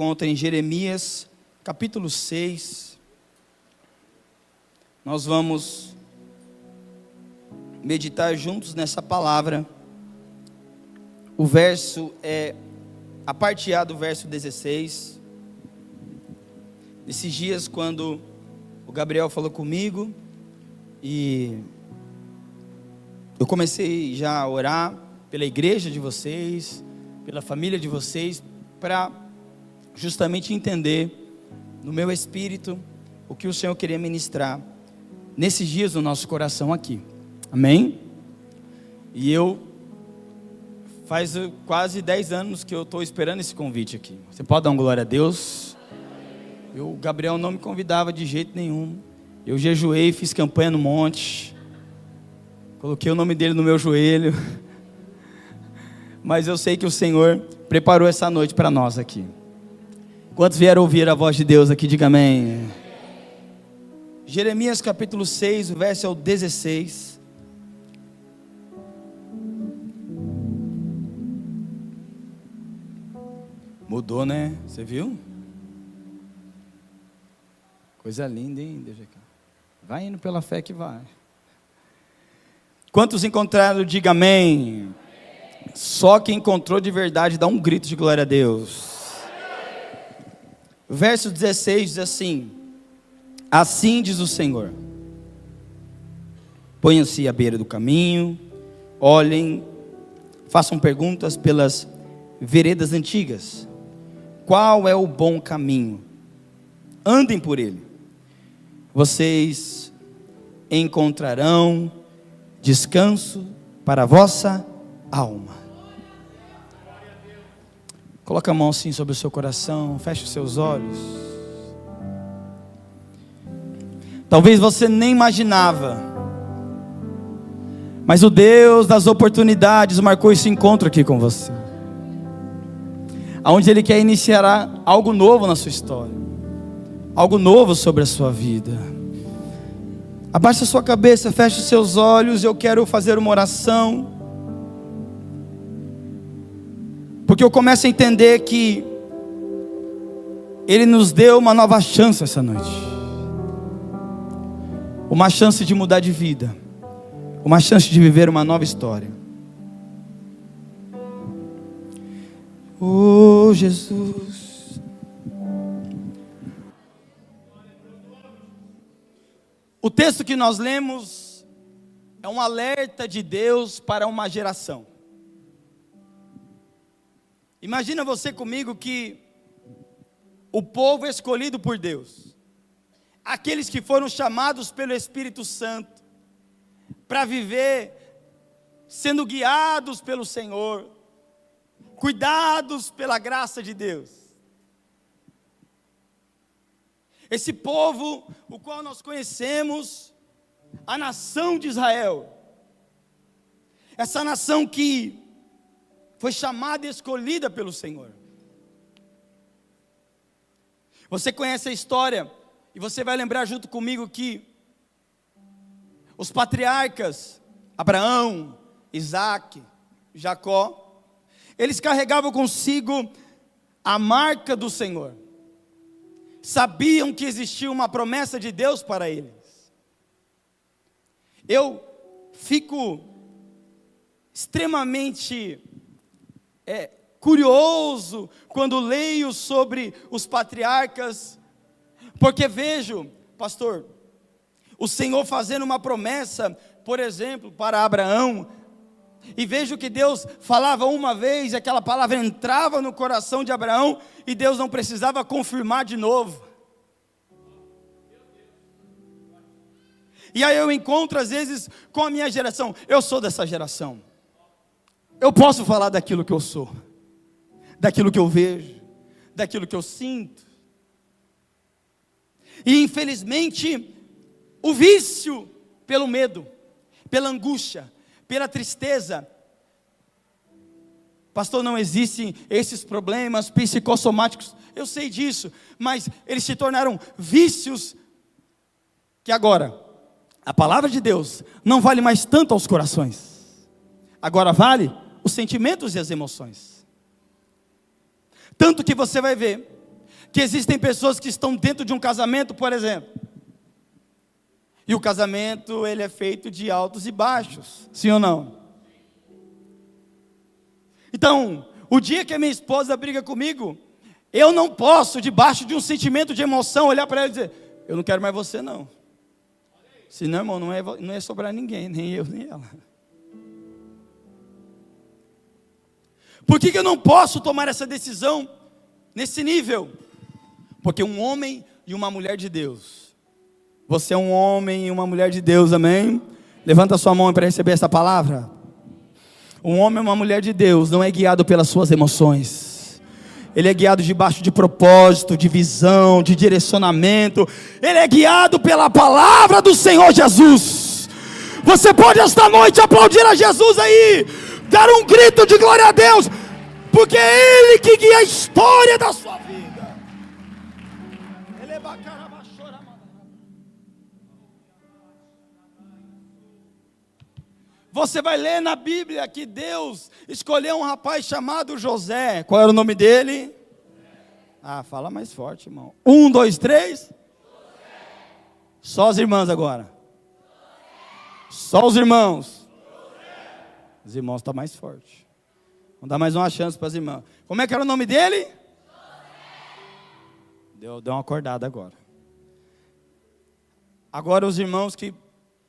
Encontra em Jeremias, capítulo 6. Nós vamos meditar juntos nessa palavra. O verso é a parte A do verso 16. Nesses dias, quando o Gabriel falou comigo e eu comecei já a orar pela igreja de vocês, pela família de vocês, para justamente entender no meu espírito o que o Senhor queria ministrar nesses dias no nosso coração aqui. Amém? E faz quase 10 anos que eu estou esperando esse convite aqui. Você pode dar uma glória a Deus? O Gabriel não me convidava de jeito nenhum. Eu jejuei, fiz campanha no monte, coloquei o nome dele no meu joelho. Mas eu sei que o Senhor preparou essa noite para nós aqui. Quantos vieram ouvir a voz de Deus aqui? Diga amém. Jeremias capítulo 6, o verso é o 16. Mudou, né? Você viu? Coisa linda, hein? Vai indo pela fé que vai. Quantos encontraram? Diga amém. Só quem encontrou de verdade dá um grito de glória a Deus. Verso 16 diz assim: assim diz o Senhor: ponham-se à beira do caminho, olhem, façam perguntas pelas veredas antigas. Qual é o bom caminho? Andem por ele. Vocês encontrarão descanso para a vossa alma. Coloca a mão assim sobre o seu coração, feche os seus olhos. Talvez você nem imaginava, mas o Deus das oportunidades marcou esse encontro aqui com você, aonde Ele quer iniciar algo novo na sua história, algo novo sobre a sua vida. Abaixe a sua cabeça, feche os seus olhos. Eu quero fazer uma oração, porque eu começo a entender que Ele nos deu uma nova chance essa noite. Uma chance de mudar de vida. Uma chance de viver uma nova história. Oh, Jesus. O texto que nós lemos é um alerta de Deus para uma geração. Imagina você comigo que o povo escolhido por Deus, aqueles que foram chamados pelo Espírito Santo para viver sendo guiados pelo Senhor, cuidados pela graça de Deus. Esse povo, o qual nós conhecemos, a nação de Israel, essa nação que foi chamada e escolhida pelo Senhor. Você conhece a história, e você vai lembrar junto comigo que os patriarcas, Abraão, Isaac, Jacó, eles carregavam consigo a marca do Senhor. Sabiam que existia uma promessa de Deus para eles. Eu fico extremamente curioso quando leio sobre os patriarcas, porque vejo, pastor, o Senhor fazendo uma promessa, por exemplo, para Abraão, e vejo que Deus falava uma vez, e aquela palavra entrava no coração de Abraão, e Deus não precisava confirmar de novo. E aí eu encontro às vezes com a minha geração, eu sou dessa geração, eu posso falar daquilo que eu sou, daquilo que eu vejo, daquilo que eu sinto. E infelizmente, o vício pelo medo, pela angústia, pela tristeza. Pastor, não existem esses problemas psicossomáticos. Eu sei disso, mas eles se tornaram vícios que agora a palavra de Deus não vale mais tanto aos corações. Agora vale os sentimentos e as emoções. Tanto que você vai ver que existem pessoas que estão dentro de um casamento, por exemplo, e o casamento, ele é feito de altos e baixos, sim ou não? Então, o dia que a minha esposa briga comigo, eu não posso, debaixo de um sentimento de emoção, olhar para ela e dizer, eu não quero mais você não. Senão, irmão, não ia sobrar ninguém, nem eu, nem ela. Por que eu não posso tomar essa decisão nesse nível? Porque um homem e uma mulher de Deus, você é um homem e uma mulher de Deus, amém? Levanta a sua mão para receber essa palavra. Um homem e uma mulher de Deus não é guiado pelas suas emoções. Ele é guiado debaixo de propósito, de visão, de direcionamento. Ele é guiado pela palavra do Senhor Jesus. Você pode esta noite aplaudir a Jesus aí, dar um grito de glória a Deus, porque é Ele que guia a história da sua vida. Você vai ler na Bíblia que Deus escolheu um rapaz chamado José. Qual era o nome dele? Ah, fala mais forte, irmão. 1, 2, 3. Só as irmãs agora. Só os irmãos. Os irmãos estão mais fortes. Vamos dar mais uma chance para as irmãs. Como é que era o nome dele? Deu uma acordada agora. Agora os irmãos que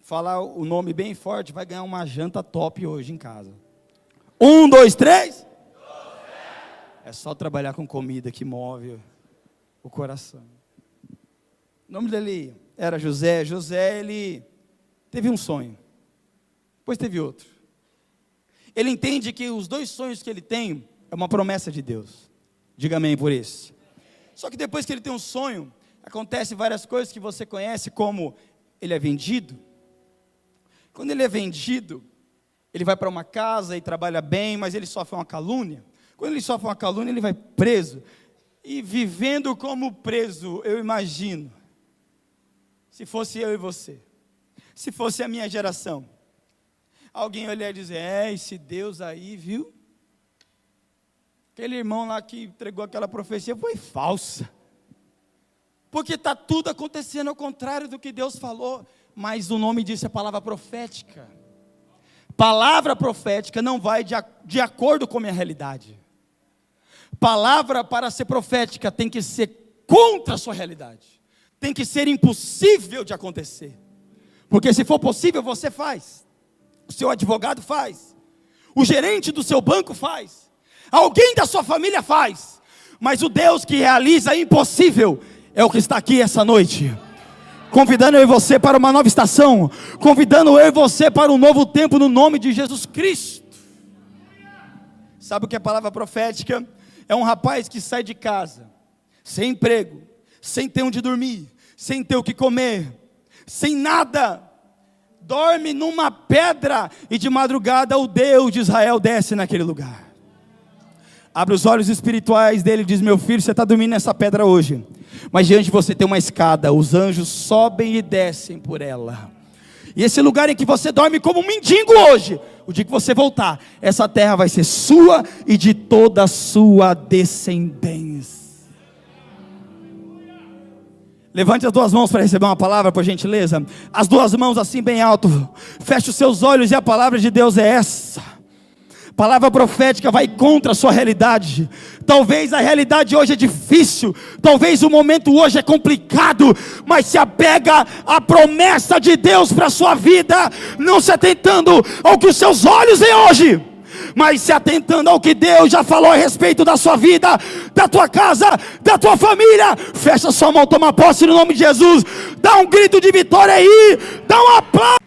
falar o nome bem forte, vai ganhar uma janta top hoje em casa. 1, 2, 3. É só trabalhar com comida que move o coração. O nome dele era José. José, ele teve um sonho. Depois teve outro. Ele entende que os 2 sonhos que ele tem é uma promessa de Deus. Diga amém por isso. Só que depois que ele tem um sonho, acontece várias coisas que você conhece, como ele é vendido. Quando ele é vendido, ele vai para uma casa e trabalha bem, mas ele sofre uma calúnia. Quando ele sofre uma calúnia, ele vai preso. E vivendo como preso, eu imagino, se fosse eu e você, se fosse a minha geração, alguém olhar e dizer, esse Deus aí, viu? Aquele irmão lá que entregou aquela profecia foi falsa. Porque está tudo acontecendo ao contrário do que Deus falou. Mas o nome disso é palavra profética. Palavra profética não vai de acordo com a minha realidade. Palavra para ser profética tem que ser contra a sua realidade. Tem que ser impossível de acontecer. Porque se for possível, você faz. O seu advogado faz. O gerente do seu banco faz. Alguém da sua família faz. Mas o Deus que realiza impossível é o que está aqui essa noite. Convidando eu e você para uma nova estação. Convidando eu e você para um novo tempo no nome de Jesus Cristo. Sabe o que é palavra profética? É um rapaz que sai de casa, sem emprego, sem ter onde dormir, sem ter o que comer, sem nada. Dorme numa pedra e de madrugada o Deus de Israel desce naquele lugar. Abre os olhos espirituais dele e diz, meu filho, você está dormindo nessa pedra hoje. Mas diante de você tem uma escada, os anjos sobem e descem por ela. E esse lugar em que você dorme como um mendigo hoje, o dia que você voltar, essa terra vai ser sua e de toda a sua descendência. Levante as 2 mãos para receber uma palavra, por gentileza. As 2 mãos assim bem alto. Feche os seus olhos e a palavra de Deus é essa. Palavra profética vai contra a sua realidade. Talvez a realidade hoje é difícil, talvez o momento hoje é complicado, mas se apega à promessa de Deus para a sua vida, não se atentando ao que os seus olhos veem hoje, mas se atentando ao que Deus já falou a respeito da sua vida, da tua casa, da tua família. Fecha sua mão, toma posse no nome de Jesus, dá um grito de vitória aí, dá um aplauso.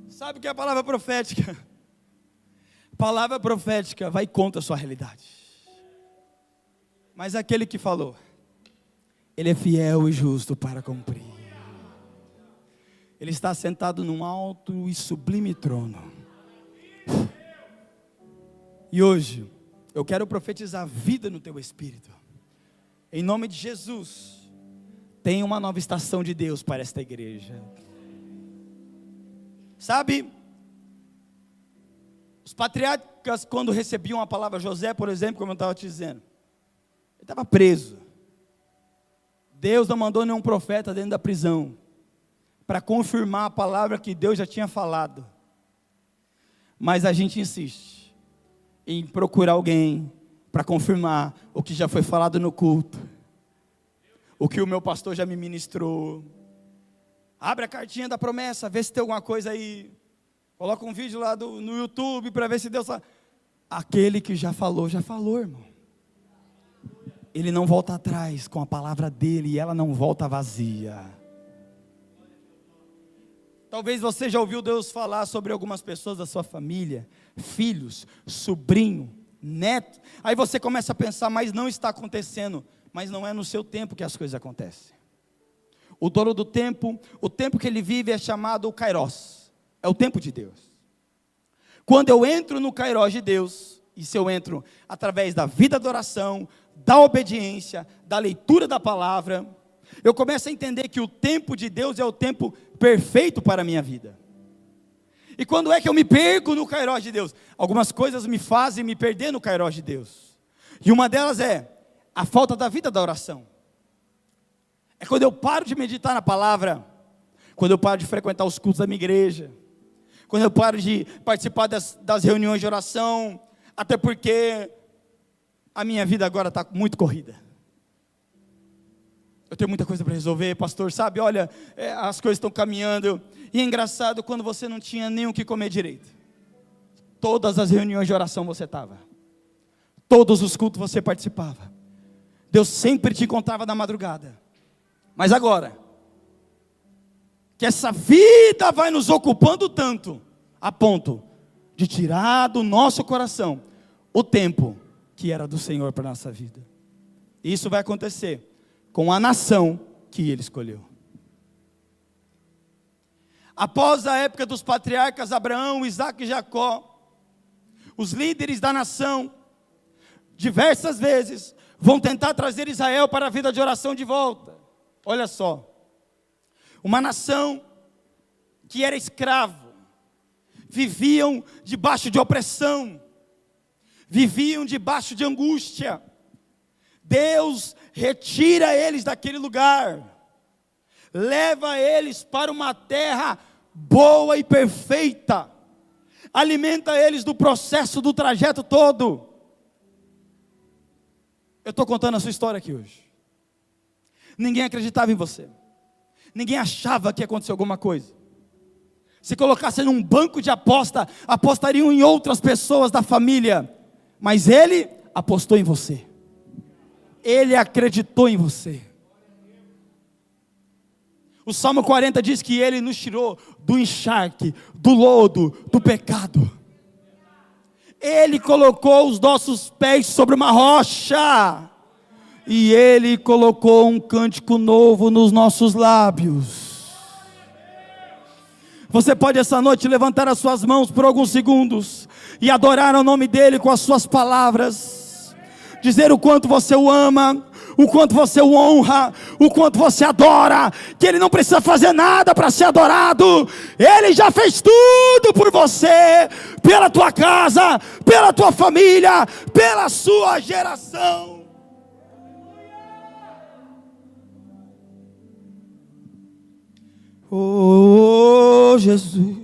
Sabe o que é a palavra profética? Palavra profética vai contra a sua realidade. Mas aquele que falou, ele é fiel e justo para cumprir. Ele está sentado num alto e sublime trono. E hoje, eu quero profetizar vida no teu espírito. Em nome de Jesus, tem uma nova estação de Deus para esta igreja. Sabe, os patriarcas, quando recebiam a palavra José, por exemplo, como eu estava te dizendo, estava preso. Deus não mandou nenhum profeta dentro da prisão para confirmar a palavra que Deus já tinha falado. Mas a gente insiste em procurar alguém para confirmar o que já foi falado no culto, o que o meu pastor já me ministrou. Abre a cartinha da promessa, vê se tem alguma coisa aí. Coloca um vídeo lá no YouTube para ver se Deus fala. Aquele que já falou, irmão. Ele não volta atrás com a palavra dele e ela não volta vazia. Talvez você já ouviu Deus falar sobre algumas pessoas da sua família, filhos, sobrinho, neto. Aí você começa a pensar, mas não está acontecendo. Mas não é no seu tempo que as coisas acontecem. O dono do tempo, o tempo que ele vive é chamado o Kairos. É o tempo de Deus. Quando eu entro no Kairos de Deus, e se eu entro através da vida da oração, da obediência, da leitura da palavra, eu começo a entender que o tempo de Deus é o tempo perfeito para a minha vida. E quando é que eu me perco no Kairos de Deus? Algumas coisas me fazem me perder no Kairos de Deus. E uma delas é a falta da vida da oração. É quando eu paro de meditar na palavra, quando eu paro de frequentar os cultos da minha igreja, quando eu paro de participar das reuniões de oração, até porque a minha vida agora está muito corrida. Eu tenho muita coisa para resolver, pastor, sabe? Olha, as coisas estão caminhando. E é engraçado quando você não tinha nem o que comer direito. Todas as reuniões de oração você estava. Todos os cultos você participava. Deus sempre te encontrava na madrugada. Mas agora, que essa vida vai nos ocupando tanto, a ponto de tirar do nosso coração o tempo que era do Senhor para a nossa vida. Isso vai acontecer com a nação que Ele escolheu. Após a época dos patriarcas Abraão, Isaque e Jacó, os líderes da nação, diversas vezes, vão tentar trazer Israel para a vida de oração de volta. Olha só, uma nação que era escravo, viviam debaixo de opressão, viviam debaixo de angústia. Deus retira eles daquele lugar, leva eles para uma terra boa e perfeita, alimenta eles do processo do trajeto todo. Eu estou contando a sua história aqui hoje. Ninguém acreditava em você, ninguém achava que ia acontecer alguma coisa. Se colocasse num banco de aposta, apostariam em outras pessoas da família, mas Ele apostou em você. Ele acreditou em você. O Salmo 40 diz que Ele nos tirou do encharque, do lodo, do pecado. Ele colocou os nossos pés sobre uma rocha. E Ele colocou um cântico novo nos nossos lábios. Você pode essa noite levantar as suas mãos por alguns segundos e adorar o nome dEle com as suas palavras. Dizer o quanto você o ama, o quanto você o honra, o quanto você adora, que Ele não precisa fazer nada para ser adorado. Ele já fez tudo por você, pela tua casa, pela tua família, pela sua geração. Oh, Jesus.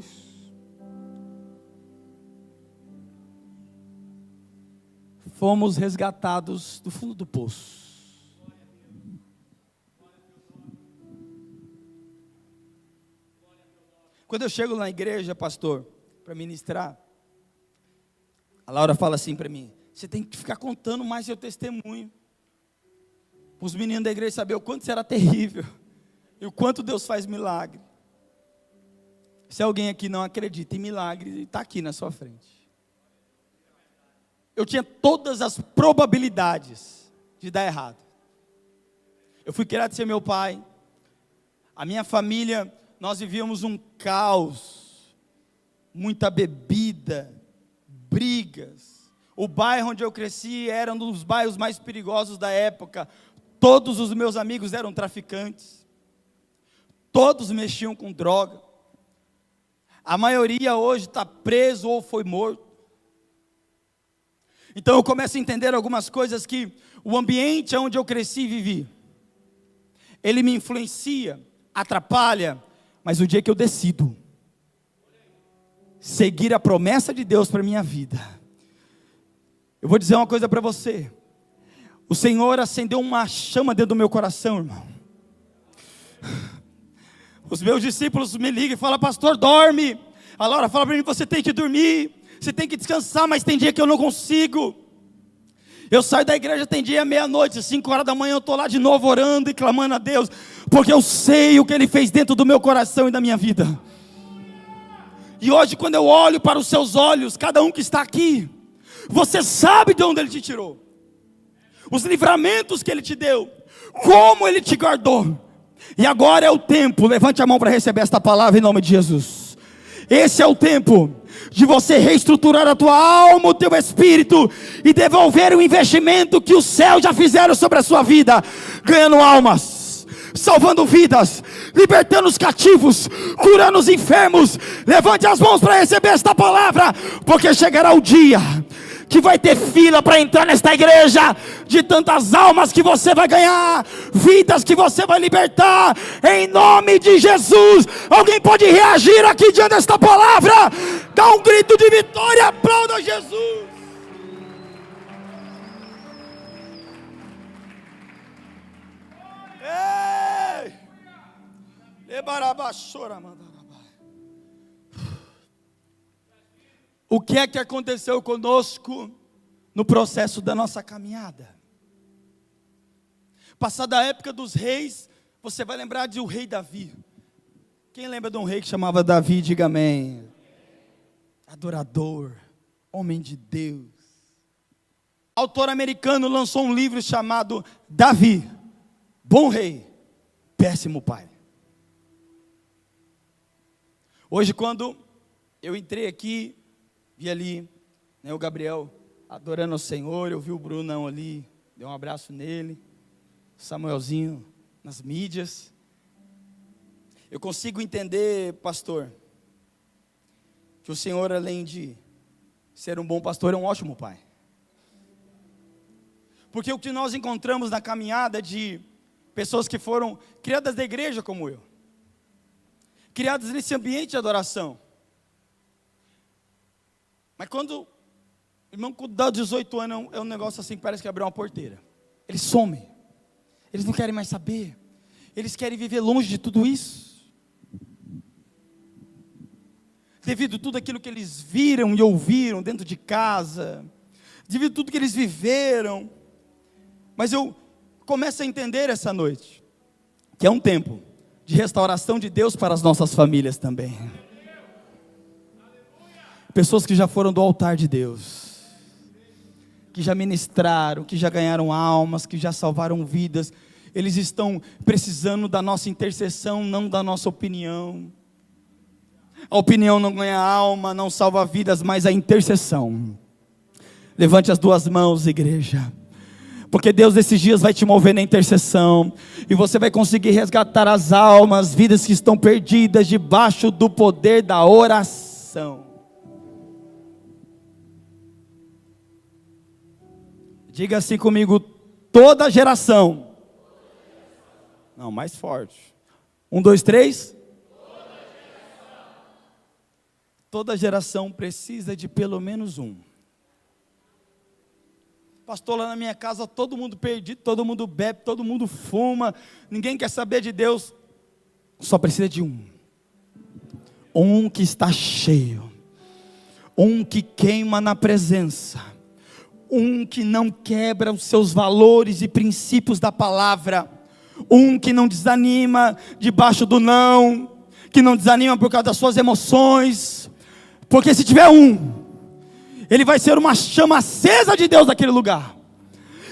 Fomos resgatados do fundo do poço. Quando eu chego na igreja, pastor, para ministrar, a Laura fala assim para mim: você tem que ficar contando mais seu testemunho, para os meninos da igreja saber o quanto será terrível e o quanto Deus faz milagre. Se alguém aqui não acredita em milagre, está aqui na sua frente. Eu tinha todas as probabilidades de dar errado. Eu fui criado sem meu pai. A minha família, nós vivíamos um caos. Muita bebida, brigas. O bairro onde eu cresci era um dos bairros mais perigosos da época. Todos os meus amigos eram traficantes. Todos mexiam com droga. A maioria hoje está preso ou foi morto. Então eu começo a entender algumas coisas, que o ambiente onde eu cresci e vivi, ele me influencia, atrapalha, mas o dia que eu decido seguir a promessa de Deus para a minha vida, eu vou dizer uma coisa para você, o Senhor acendeu uma chama dentro do meu coração, irmão. Os meus discípulos me ligam e falam: pastor, dorme. A Laura fala para mim: você tem que dormir, você tem que descansar, mas tem dia que eu não consigo. Eu saio da igreja, tem dia meia-noite, 5 horas da manhã, eu estou lá de novo orando e clamando a Deus, porque eu sei o que Ele fez dentro do meu coração e da minha vida. E hoje, quando eu olho para os seus olhos, cada um que está aqui, você sabe de onde Ele te tirou, os livramentos que Ele te deu, como Ele te guardou. E agora é o tempo, levante a mão para receber esta palavra em nome de Jesus. Esse é o tempo de você reestruturar a tua alma, o teu espírito, e devolver o investimento que os céus já fizeram sobre a sua vida, ganhando almas, salvando vidas, libertando os cativos, curando os enfermos. Levante as mãos para receber esta palavra, porque chegará o dia que vai ter fila para entrar nesta igreja, de tantas almas que você vai ganhar, vidas que você vai libertar, em nome de Jesus. Alguém pode reagir aqui diante desta palavra? Dá um grito de vitória, aplauda Jesus. Ei! O que é que aconteceu conosco no processo da nossa caminhada? Passada a época dos reis, você vai lembrar de o rei Davi. Quem lembra de um rei que chamava Davi, diga amém. Adorador, homem de Deus. Autor americano lançou um livro chamado Davi, bom rei, péssimo pai. Hoje, quando eu entrei aqui, vi ali, né, o Gabriel adorando ao Senhor, eu vi o Brunão ali, dei um abraço nele, Samuelzinho nas mídias. Eu consigo entender, pastor, que o Senhor, além de ser um bom pastor, é um ótimo pai. Porque o que nós encontramos na caminhada de pessoas que foram criadas da igreja como eu, criadas nesse ambiente de adoração. Mas quando, irmão, quando dá 18 anos, é um negócio assim que parece que abriu uma porteira. Eles somem. Eles não querem mais saber. Eles querem viver longe de tudo isso. Devido a tudo aquilo que eles viram e ouviram dentro de casa. Devido a tudo que eles viveram. Mas eu começo a entender essa noite, que é um tempo de restauração de Deus para as nossas famílias também. Pessoas que já foram do altar de Deus, que já ministraram, que já ganharam almas, que já salvaram vidas. Eles estão precisando da nossa intercessão, não da nossa opinião. A opinião não ganha alma, não salva vidas, mas a intercessão. Levante as duas mãos, igreja. Porque Deus esses dias vai te mover na intercessão, e você vai conseguir resgatar as almas, vidas que estão perdidas debaixo do poder da oração. Diga assim comigo: toda geração. Não, mais forte. 1, 2, 3. Toda geração precisa de pelo menos um. Pastor, lá na minha casa todo mundo perdido, todo mundo bebe, todo mundo fuma, ninguém quer saber de Deus. Só precisa de um. Um que está cheio. Um que queima na presença. Um que não quebra os seus valores e princípios da palavra. Um que não desanima debaixo do não. Que não desanima por causa das suas emoções. Porque se tiver um, ele vai ser uma chama acesa de Deus naquele lugar.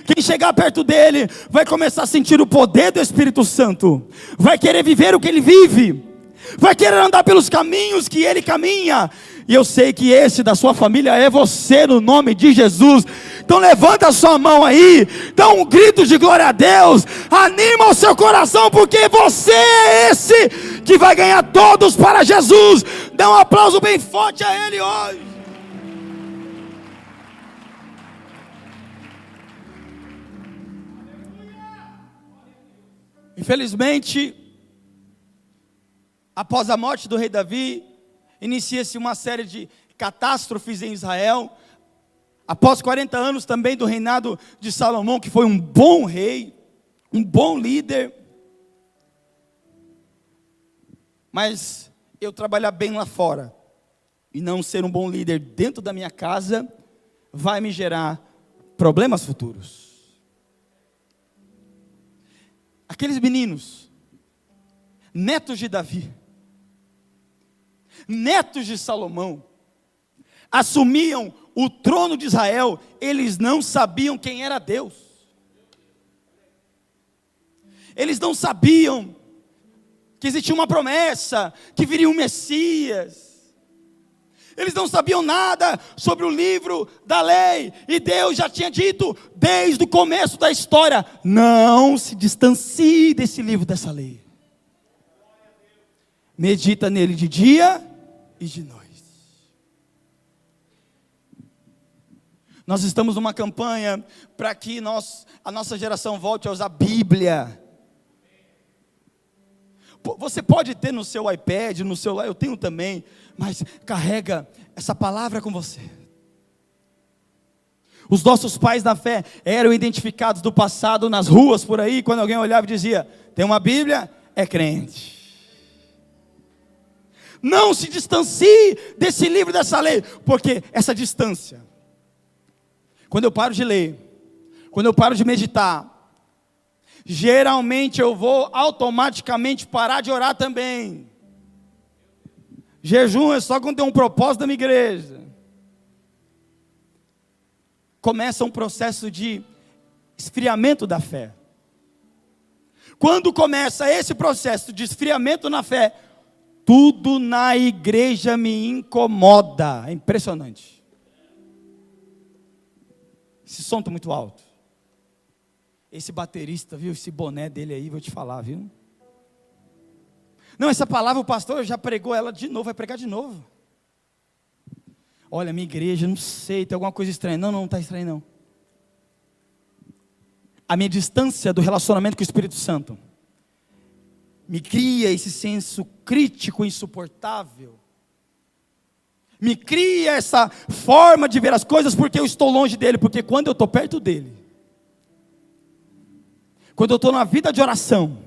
Quem chegar perto dele vai começar a sentir o poder do Espírito Santo. Vai querer viver o que ele vive. Vai querer andar pelos caminhos que ele caminha. E eu sei que esse da sua família é você, no nome de Jesus. Então levanta a sua mão aí, dá um grito de glória a Deus, anima o seu coração, porque você é esse que vai ganhar todos para Jesus. Dá um aplauso bem forte a Ele hoje. Infelizmente, após a morte do rei Davi, inicia-se uma série de catástrofes em Israel. Após 40 anos também do reinado de Salomão, que foi um bom rei, um bom líder. Mas eu trabalhar bem lá fora e não ser um bom líder dentro da minha casa vai me gerar problemas futuros. Aqueles meninos, netos de Davi, netos de Salomão, assumiam o trono de Israel, eles não sabiam quem era Deus. Eles não sabiam que existia uma promessa, que viria um Messias. Eles não sabiam nada sobre o livro da lei. E Deus já tinha dito, desde o começo da história, não se distancie desse livro, dessa lei. Medita nele de dia e de noite. Nós estamos numa campanha para que a nossa geração volte a usar a Bíblia. Você pode ter no seu iPad, no celular, eu tenho também, mas carrega essa palavra com você. Os nossos pais da fé eram identificados do passado nas ruas por aí, quando alguém olhava e dizia, tem uma Bíblia, é crente. Não se distancie desse livro, dessa lei, porque essa distância, quando eu paro de ler, quando eu paro de meditar, geralmente eu vou automaticamente parar de orar também. Jejum é só quando tem um propósito da minha igreja. Começa um processo de esfriamento da fé. Quando começa esse processo de esfriamento na fé, tudo na igreja me incomoda. É impressionante. Esse som está muito alto. Esse baterista, viu? Esse boné dele aí, vou te falar, viu? Não, essa palavra o pastor já pregou ela de novo, vai pregar de novo. Olha, minha igreja, não sei, tem alguma coisa estranha. Não está estranho não. A minha distância do relacionamento com o Espírito Santo me cria esse senso crítico insuportável. Me cria essa forma de ver as coisas porque eu estou longe dele. Porque quando eu estou perto dele, quando eu estou na vida de oração,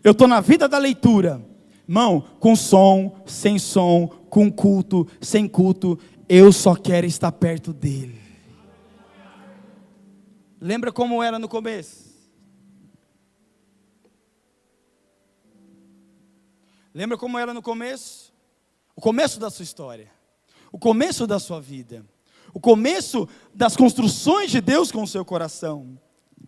eu estou na vida da leitura, irmão, com som, sem som, com culto, sem culto, eu só quero estar perto dele. Lembra como era no começo? Lembra como era no começo? O começo da sua história, o começo da sua vida, o começo das construções de Deus com o seu coração.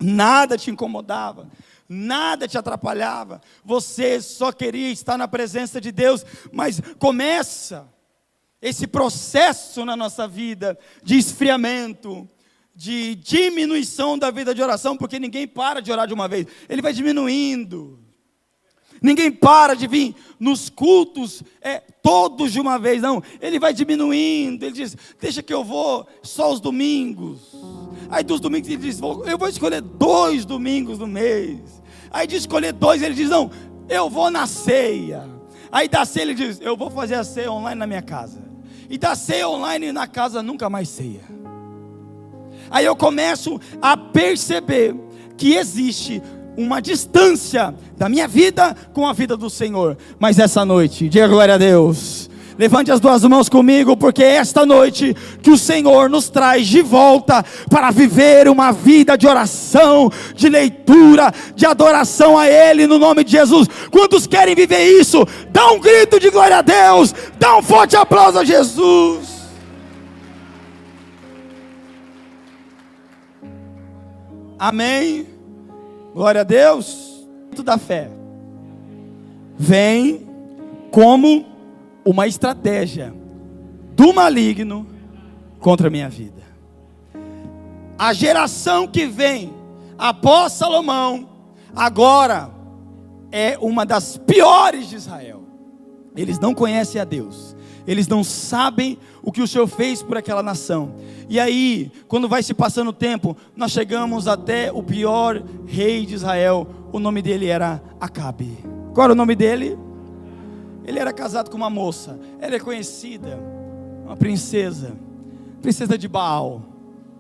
Nada te incomodava, nada te atrapalhava, você só queria estar na presença de Deus. Mas começa esse processo na nossa vida de esfriamento, de diminuição da vida de oração, porque ninguém para de orar de uma vez, ele vai diminuindo. Ninguém para de vir nos cultos todos de uma vez, não. Ele vai diminuindo, ele diz, deixa que eu vou só os domingos. Aí dos domingos ele diz, eu vou escolher 2 domingos no mês. Aí de escolher 2 ele diz, não, eu vou na ceia. Aí da ceia ele diz, eu vou fazer a ceia online na minha casa. E da ceia online na casa nunca mais ceia. Aí eu começo a perceber que existe uma distância da minha vida com a vida do Senhor. Mas essa noite, diga glória a Deus, levante as 2 mãos comigo, porque é esta noite que o Senhor nos traz de volta para viver uma vida de oração, de leitura, de adoração a Ele, no nome de Jesus. Quantos querem viver isso? Dá um grito de glória a Deus, dá um forte aplauso a Jesus. Amém. Glória a Deus. Da fé vem como uma estratégia do maligno contra a minha vida. A geração que vem após Salomão agora é uma das piores de Israel. Eles não conhecem a Deus, Eles não sabem o que o Senhor fez por aquela nação. E aí, quando vai se passando o tempo, nós chegamos até o pior rei de Israel. O nome dele era Acabe. Qual era o nome dele? Ele era casado com uma moça. Ela é conhecida, uma princesa de Baal.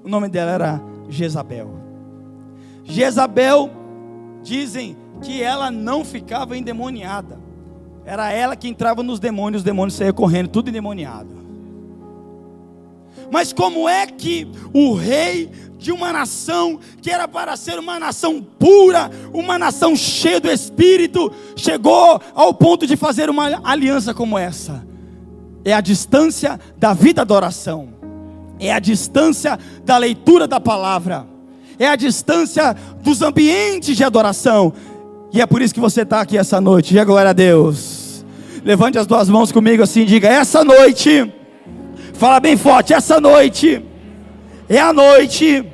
O nome dela era Jezabel. Jezabel, dizem que ela não ficava endemoniada. Era ela que entrava nos demônios, os demônios saíam correndo, tudo endemoniado. Mas como é que o rei de uma nação, que era para ser uma nação pura, uma nação cheia do Espírito, chegou ao ponto de fazer uma aliança como essa? É a distância da vida da oração, é a distância da leitura da palavra, é a distância dos ambientes de adoração. E é por isso que você está aqui essa noite. Diga glória a Deus. Levante as duas mãos comigo assim, diga: essa noite, fala bem forte, essa noite é a noite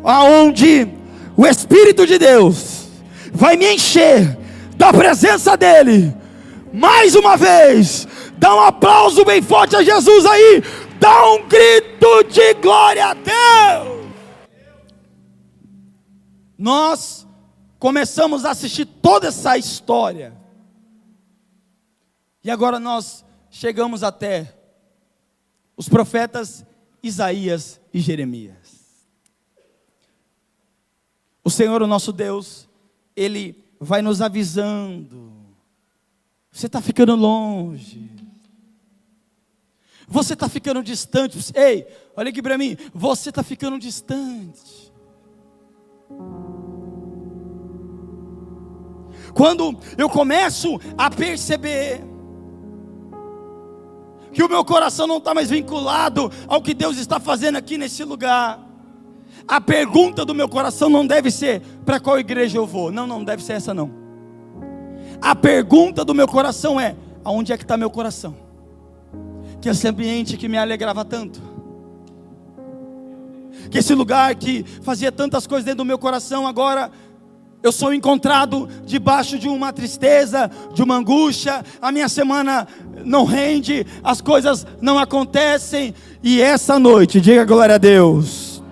aonde o Espírito de Deus vai me encher da presença dEle. Mais uma vez, dá um aplauso bem forte a Jesus aí, dá um grito de glória a Deus. Nós começamos a assistir toda essa história, e agora nós chegamos até os profetas Isaías e Jeremias. O Senhor, o nosso Deus, Ele vai nos avisando: você está ficando longe, você está ficando distante. Ei, olha aqui para mim, você está ficando distante. Quando eu começo a perceber que o meu coração não está mais vinculado ao que Deus está fazendo aqui nesse lugar, a pergunta do meu coração não deve ser: para qual igreja eu vou? Não deve ser essa não. A pergunta do meu coração é: aonde é que está meu coração? Que esse ambiente que me alegrava tanto, que esse lugar que fazia tantas coisas dentro do meu coração, agora eu sou encontrado debaixo de uma tristeza, de uma angústia. A minha semana não rende, as coisas não acontecem. E essa noite, diga glória a Deus,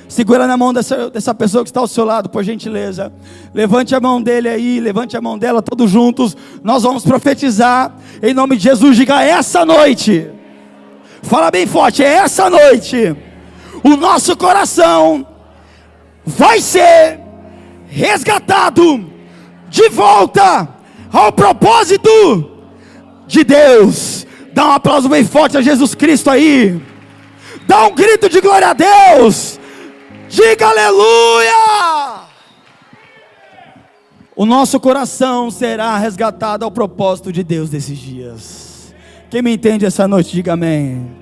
segura na mão dessa pessoa que está ao seu lado, por gentileza. Levante a mão dele aí, levante a mão dela, todos juntos. Nós vamos profetizar em nome de Jesus. Diga: essa noite, fala bem forte, essa noite o nosso coração vai ser resgatado de volta ao propósito de Deus. Dá um aplauso bem forte a Jesus Cristo aí, dá um grito de glória a Deus, diga aleluia. O nosso coração será resgatado ao propósito de Deus desses dias. Quem me entende essa noite, diga amém.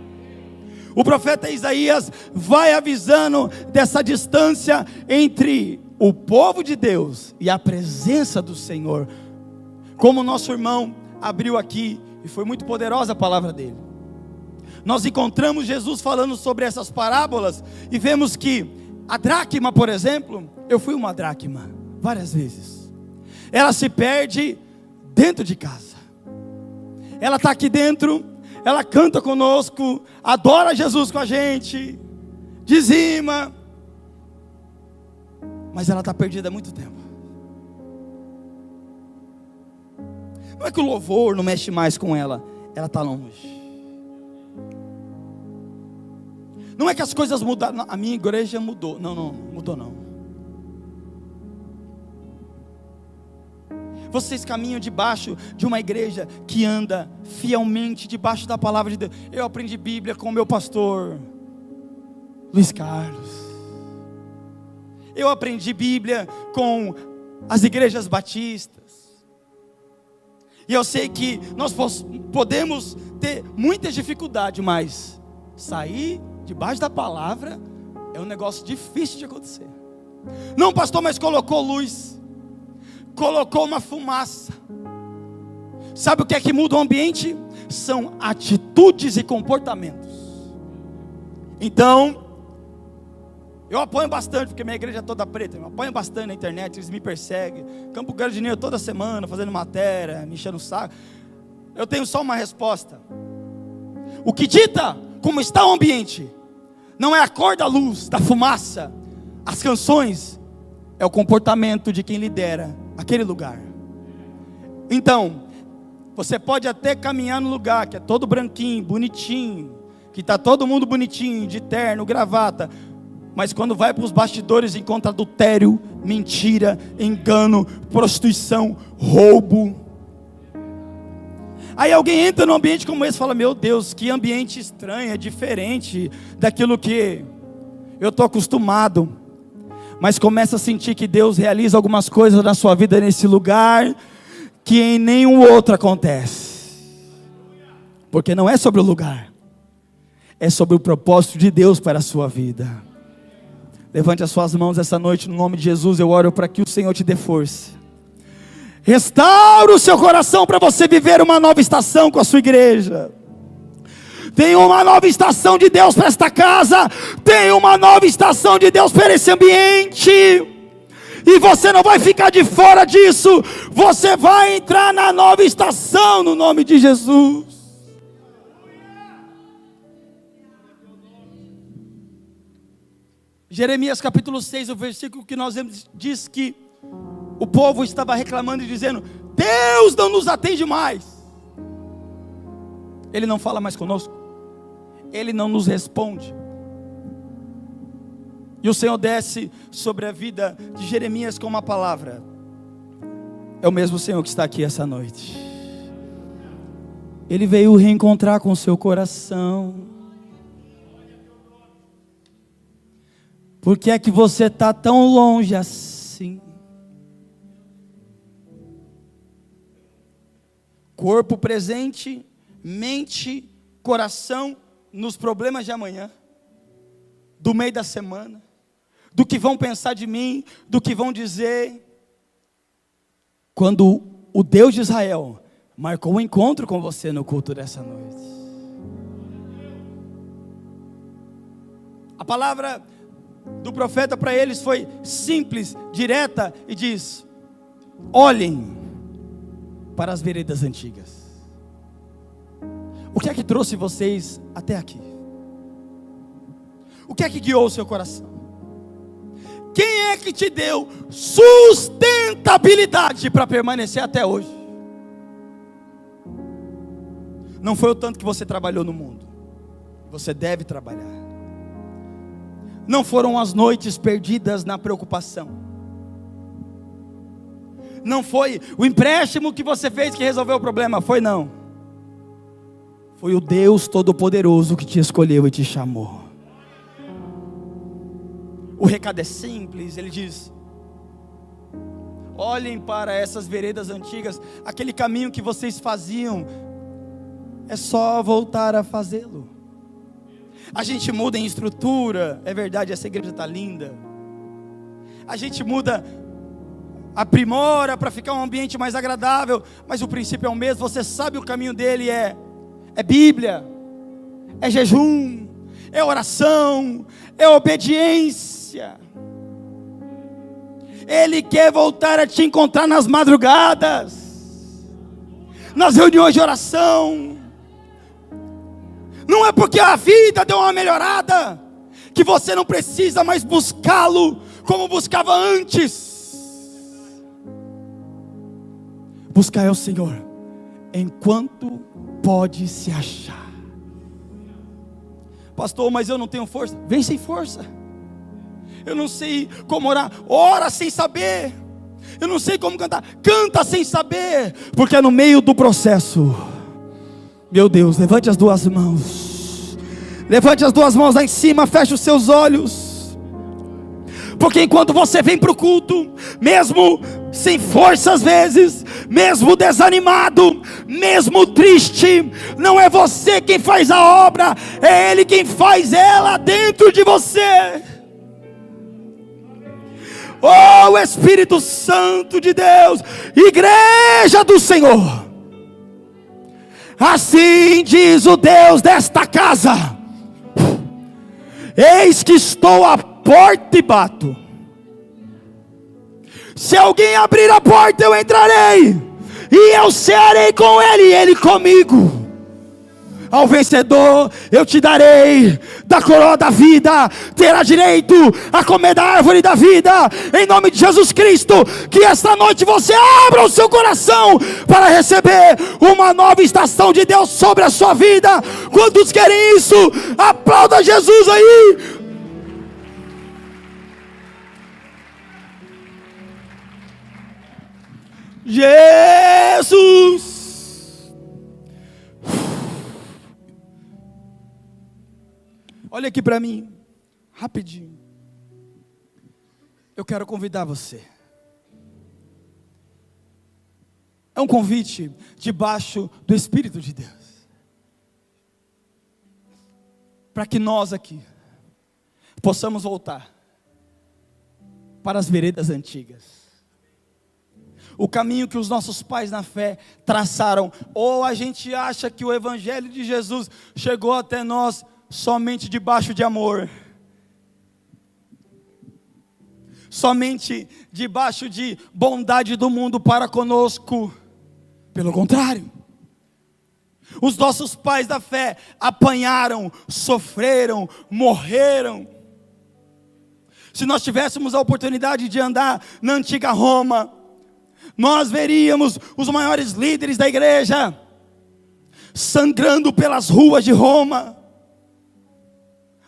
O profeta Isaías vai avisando dessa distância entre o povo de Deus e a presença do Senhor. Como o nosso irmão abriu aqui, e foi muito poderosa a palavra dele, nós encontramos Jesus falando sobre essas parábolas, e vemos que a dracma, por exemplo, eu fui uma dracma várias vezes. Ela se perde dentro de casa, ela está aqui dentro, ela canta conosco, adora Jesus com a gente, dizima, mas ela está perdida há muito tempo. Não é que o louvor não mexe mais com ela, ela está longe. Não é que as coisas mudaram, a minha igreja mudou. Não mudou não. Vocês caminham debaixo de uma igreja que anda fielmente debaixo da palavra de Deus. Eu aprendi Bíblia com o meu pastor Luiz Carlos. Eu aprendi Bíblia com as igrejas batistas. E eu sei que nós podemos ter muita dificuldade, mas sair debaixo da palavra é um negócio difícil de acontecer. Não, pastor, mas colocou luz, colocou uma fumaça. Sabe o que é que muda o ambiente? São atitudes e comportamentos. Então, eu apoio bastante, porque minha igreja é toda preta. Eu apoio bastante na internet, eles me perseguem. Campo Grande toda semana, fazendo matéria, me enchendo o saco. Eu tenho só uma resposta: O que dita como está o ambiente não é a cor da luz, da fumaça, as canções, é o comportamento de quem lidera aquele lugar. Então, você pode até caminhar no lugar que é todo branquinho, bonitinho, que está todo mundo bonitinho, de terno, gravata, mas quando vai para os bastidores encontra adultério, mentira, engano, prostituição, roubo. Aí alguém entra num ambiente como esse e fala: meu Deus, que ambiente estranho, é diferente daquilo que eu estou acostumado. Mas começa a sentir que Deus realiza algumas coisas na sua vida nesse lugar que em nenhum outro acontece. Porque não é sobre o lugar, é sobre o propósito de Deus para a sua vida. Levante as suas mãos essa noite no nome de Jesus. Eu oro para que o Senhor te dê força. Restaura o seu coração para você viver uma nova estação com a sua igreja. Tem uma nova estação de Deus para esta casa. Tem uma nova estação de Deus para esse ambiente. E você não vai ficar de fora disso. Você vai entrar na nova estação no nome de Jesus. Jeremias capítulo 6, o versículo que nós vemos, diz que o povo estava reclamando e dizendo: Deus não nos atende mais. Ele não fala mais conosco. Ele não nos responde. E o Senhor desce sobre a vida de Jeremias com uma palavra. É o mesmo Senhor que está aqui essa noite. Ele veio reencontrar com o seu coração. Por que é que você está tão longe assim? Corpo presente, mente, coração nos problemas de amanhã, do meio da semana, do que vão pensar de mim, do que vão dizer. Quando o Deus de Israel marcou um encontro com você no culto dessa noite. A palavra do profeta para eles foi simples, direta, e diz: olhem para as veredas antigas. O que é que trouxe vocês até aqui? O que é que guiou o seu coração? Quem é que te deu sustentabilidade para permanecer até hoje? Não foi o tanto que você trabalhou no mundo. Você deve trabalhar. Não foram as noites perdidas na preocupação. Não foi o empréstimo que você fez que resolveu o problema. Foi não. Foi o Deus Todo-Poderoso que te escolheu e te chamou. O recado é simples. Ele diz: olhem para essas veredas antigas. Aquele caminho que vocês faziam, é só voltar a fazê-lo. A gente muda em estrutura, é verdade, essa igreja está linda. A gente muda, aprimora para ficar um ambiente mais agradável, mas o princípio é o mesmo. Você sabe o caminho dele é Bíblia, é jejum, é oração, é obediência. Ele quer voltar a te encontrar nas madrugadas, nas reuniões de oração. Não é porque a vida deu uma melhorada que você não precisa mais buscá-lo como buscava antes. Buscar é o Senhor enquanto pode se achar. Pastor, mas eu não tenho força. Vem sem força. Eu não sei como orar. Ora sem saber. Eu não sei como cantar. Canta sem saber. Porque é no meio do processo. Meu Deus, levante as duas mãos. Levante as duas mãos lá em cima, feche os seus olhos. Porque enquanto você vem para o culto, mesmo sem força às vezes, mesmo desanimado, mesmo triste, não é você quem faz a obra, é Ele quem faz ela dentro de você. Oh, Espírito Santo de Deus, Igreja do Senhor. Assim diz o Deus desta casa: eis que estou à porta e bato. Se alguém abrir a porta, eu entrarei, e eu cearei com ele, e ele comigo. ao vencedor eu te darei da coroa da vida, terá direito a comer da árvore da vida, em nome de Jesus Cristo. Que esta noite você abra o seu coração para receber uma nova estação de Deus sobre a sua vida. Quantos querem isso? Aplauda Jesus aí. Jesus. Olha aqui para mim, rapidinho. Eu quero convidar você. É um convite debaixo do Espírito de Deus, para que nós aqui possamos voltar para as veredas antigas. O caminho que os nossos pais na fé traçaram. Ou a gente acha que o Evangelho de Jesus chegou até nós somente debaixo de amor, somente debaixo de bondade do mundo para conosco. Pelo contrário, os nossos pais da fé apanharam, sofreram, morreram. Se nós tivéssemos a oportunidade de andar na antiga Roma, nós veríamos os maiores líderes da igreja sangrando pelas ruas de Roma,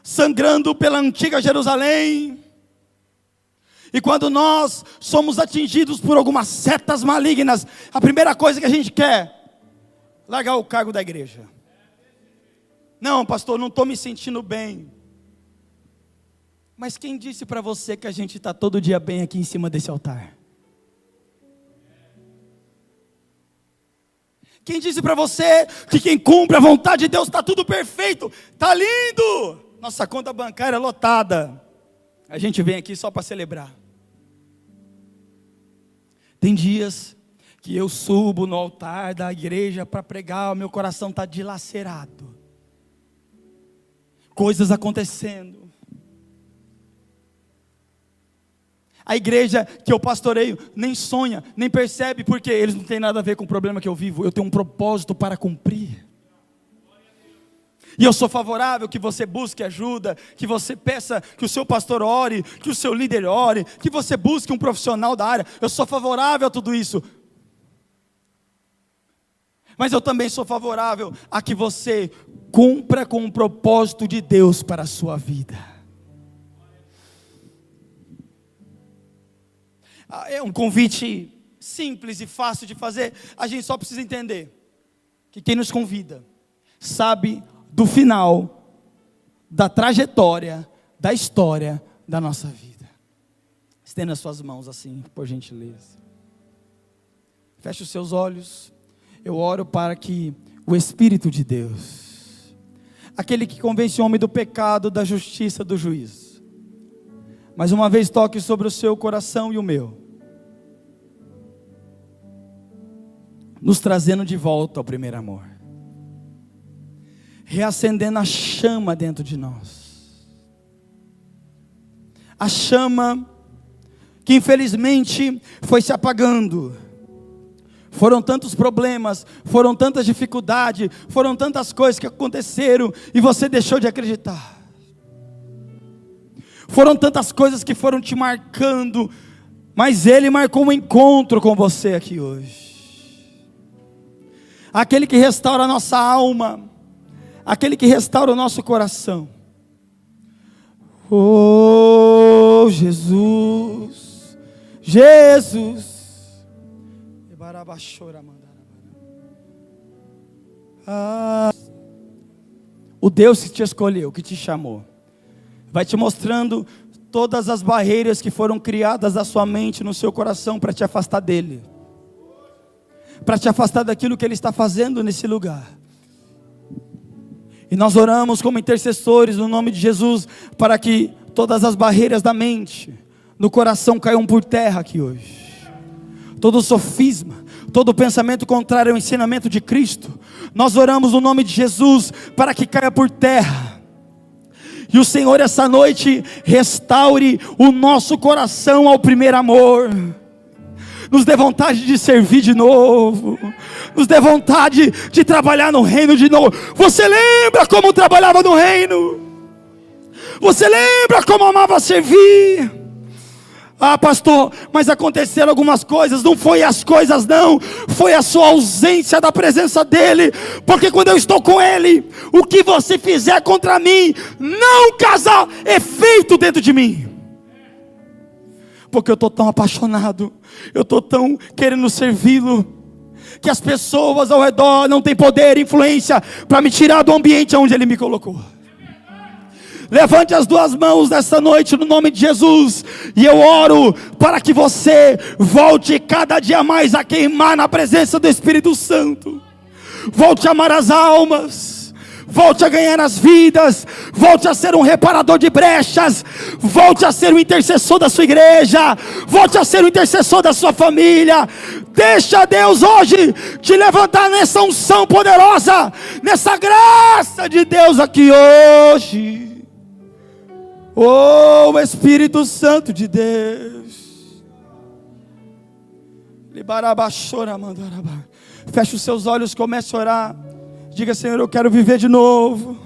sangrando pela antiga Jerusalém. E quando nós somos atingidos por algumas setas malignas, a primeira coisa que a gente quer, largar o cargo da igreja. Não, pastor, não estou me sentindo bem. Mas quem disse para você que a gente está todo dia bem aqui em cima desse altar? Quem disse para você que quem cumpre a vontade de Deus está tudo perfeito? Está lindo! Nossa conta bancária é lotada. A gente vem aqui só para celebrar. Tem dias que eu subo no altar da igreja para pregar, o meu coração está dilacerado. Coisas acontecendo. A igreja que eu pastoreio nem sonha, nem percebe, porque eles não têm nada a ver com o problema que eu vivo. Eu tenho um propósito para cumprir. E eu sou favorável que você busque ajuda, que você peça que o seu pastor ore, que o seu líder ore, que você busque um profissional da área. Eu sou favorável a tudo isso. Mas eu também sou favorável a que você cumpra com o propósito de Deus para a sua vida. É um convite simples e fácil de fazer. A gente só precisa entender que quem nos convida sabe do final, da trajetória, da história da nossa vida. Estenda as suas mãos assim, por gentileza. Feche os seus olhos. Eu oro para que o Espírito de Deus, aquele que convence o homem do pecado, da justiça, do juízo, mais uma vez toque sobre o seu coração e o meu, nos trazendo de volta ao primeiro amor, reacendendo a chama dentro de nós, a chama que infelizmente foi se apagando. Foram tantos problemas, foram tantas dificuldades, foram tantas coisas que aconteceram e você deixou de acreditar. Foram tantas coisas que foram te marcando, mas Ele marcou um encontro com você aqui hoje. Aquele que restaura a nossa alma, aquele que restaura o nosso coração. Oh Jesus, Jesus. O Deus que te escolheu, que te chamou, vai te mostrando todas as barreiras que foram criadas na sua mente, no seu coração, para te afastar dele, para te afastar daquilo que Ele está fazendo nesse lugar. E nós oramos como intercessores no nome de Jesus, para que todas as barreiras da mente, no coração, caiam por terra aqui hoje. Todo sofisma, todo pensamento contrário ao ensinamento de Cristo, nós oramos no nome de Jesus, para que caia por terra. E o Senhor essa noite restaure o nosso coração ao primeiro amor. nos dê vontade de servir de novo, nos dê vontade de trabalhar no reino de novo. Você lembra como trabalhava no reino? Você lembra como amava servir? Ah, pastor, mas aconteceram algumas coisas. Não foi as coisas não, foi a sua ausência da presença dele. Porque quando eu estou com ele, o que você fizer contra mim não causa efeito dentro de mim. Porque eu estou tão apaixonado, eu estou tão querendo servi-lo, que as pessoas ao redor não têm poder e influência para me tirar do ambiente onde ele me colocou. Levante as duas mãos nessa noite no nome de Jesus, e eu oro para que você volte cada dia mais a queimar na presença do Espírito Santo. Volte a amar as almas, volte a ganhar as vidas, volte a ser um reparador de brechas, volte a ser o intercessor da sua igreja, volte a ser o intercessor da sua família. Deixa Deus hoje te levantar nessa unção poderosa, nessa graça de Deus aqui hoje. Oh, Espírito Santo de Deus. Feche os seus olhos, comece a orar. Diga: Senhor, eu quero viver de novo.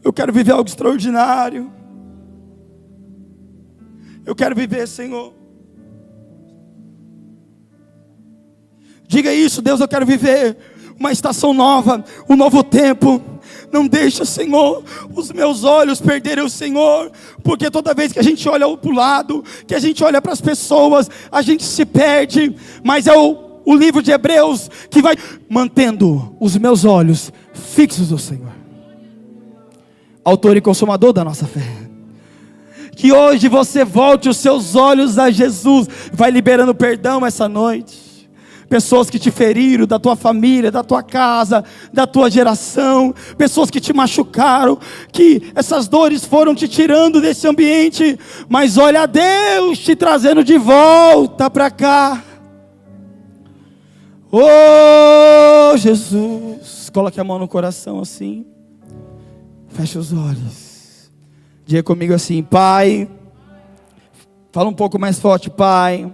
Eu quero viver algo extraordinário. Eu quero viver, Senhor. Diga isso: Deus, eu quero viver uma estação nova, um novo tempo. Não deixa, Senhor, os meus olhos perderem o Senhor, porque toda vez que a gente olha para o lado, que a gente olha para as pessoas, a gente se perde. Mas é o livro de Hebreus que vai mantendo os meus olhos fixos no Senhor, autor e consumador da nossa fé. Que hoje você volte os seus olhos a Jesus. Vai liberando perdão essa noite. Pessoas que te feriram, da tua família, da tua casa, da tua geração. Pessoas que te machucaram, que essas dores foram te tirando desse ambiente. Mas olha Deus te trazendo de volta para cá. Oh Jesus, coloque a mão no coração assim. Feche os olhos. Diga comigo assim: Pai. Fala um pouco mais forte: Pai,